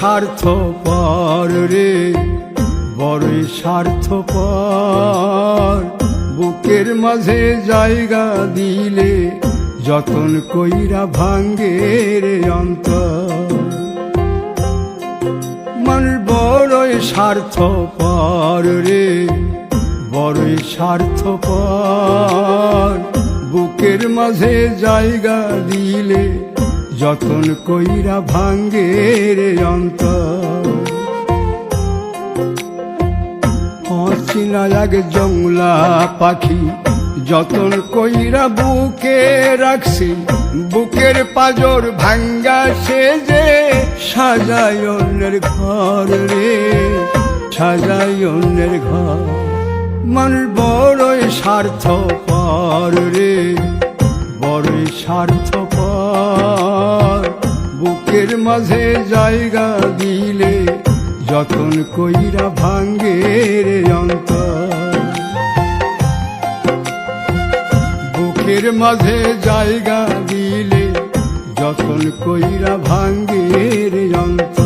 স্বার্থপর রে, বড়ই স্বার্থপর। বুকের মাঝে জায়গা দিলে যতন কইরা ভাঙ্গে রে অন্তর। মানুষ বড়ই স্বার্থপর রে, বড়ই স্বার্থপর। বুকের মাঝে জায়গা দিলে যতন কইরা ভাঙ্গে রে অন্তর। অচিনা এক জংলা পাখি যতন কইরা বুকে রাখছি, বুকের পাজর ভাঙ্গা সে যে সাজায় অন্যের ঘর রে, সাজায় অন্যের ঘর। মানুষ বড়ই স্বার্থপর রে, বড়ই স্বার্থপর। বুকের মাঝে জায়গা দিলে যতন কইরা ভাঙ্গে রে অন্তর। বুকের মাঝে জায়গা দিলে যতন কইরা ভাঙ্গে রে অন্তর।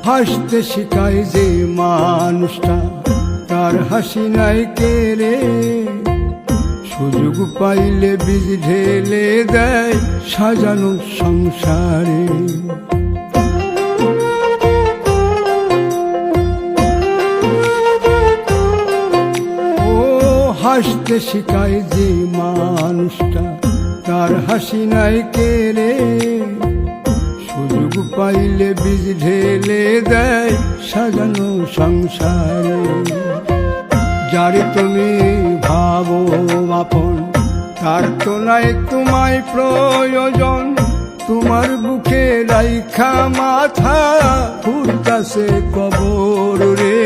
হাসতে শিখায় যে মানুষটা, তার হাসি নাই কেড়ে। সুযোগ পাইলে বীজ ঢেলে দেয় সাজানো সংসারে। ও হাসতে শিখায় যে মানুষটা, তার হাসি নাই কেড়ে। সুযোগ পাইলে বীজ ঢেলে দেয় সাজানো সংসারে। যারে তুমি ভাবো আপন, তার তো নাই তোমায় প্রয়োজন। তোমার বুকে রাইখা মাথা ফুরতাছে কবর রে,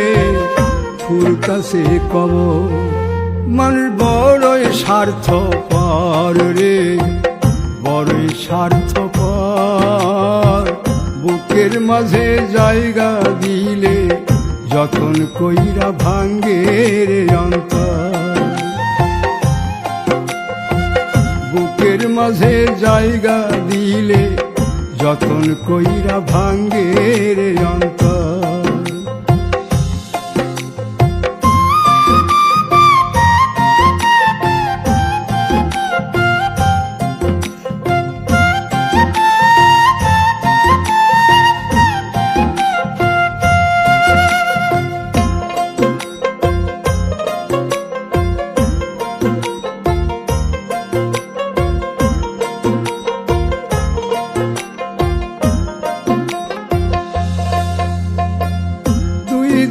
ফুরতাছে কবর। মানুষ বড়ই স্বার্থপর রে, বড়ই স্বার্থপর। বুকের মাঝে জায়গা দিলে যতন কইরা ভাঙ্গে রে অন্তর। বুকের মাঝে জায়গা দিলে যতন কইরা ভাঙ্গে রে অন্তর।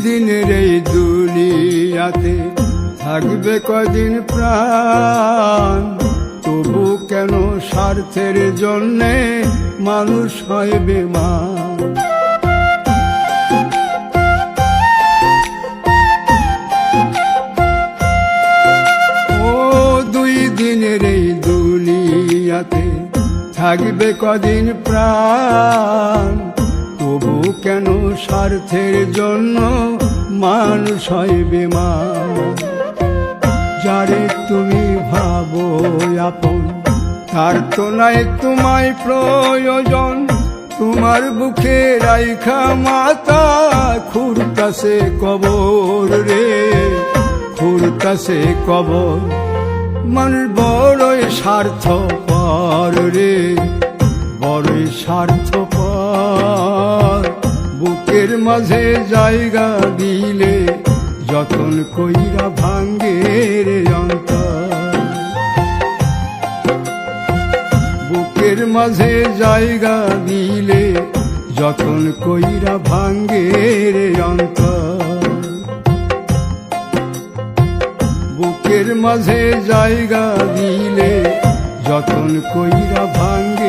দিনের এই দুনিয়াতে থাকবে কদিন প্রাণ, তবু কেন স্বার্থের জন্যে মানুষ হয় বেমান। ও দুই দিনের এই দুনিয়াতে থাকবে কদিন প্রাণ, তবু কেন স্বার্থের জন্য মানুষ হয় বেমান। যারে তুমি ভাবো আপন, তার তো নাই তোমায় প্রয়োজন। তোমার বুকে রাইখা মাথা খুরতাছে কবর রে, খুরতাছে কবর। মানুষ বড়ই স্বার্থপর রে, বড়ই স্বার্থপর। বুকের মাঝে জায়গা দিলে যতন কইরা ভাঙ্গে রে অন্তর। বুকের মাঝে জায়গা দিলে যতন কইরা ভাঙ্গে রে অন্তর। বুকের মাঝে জায়গা দিলে যতন কইরা ভাঙ্গে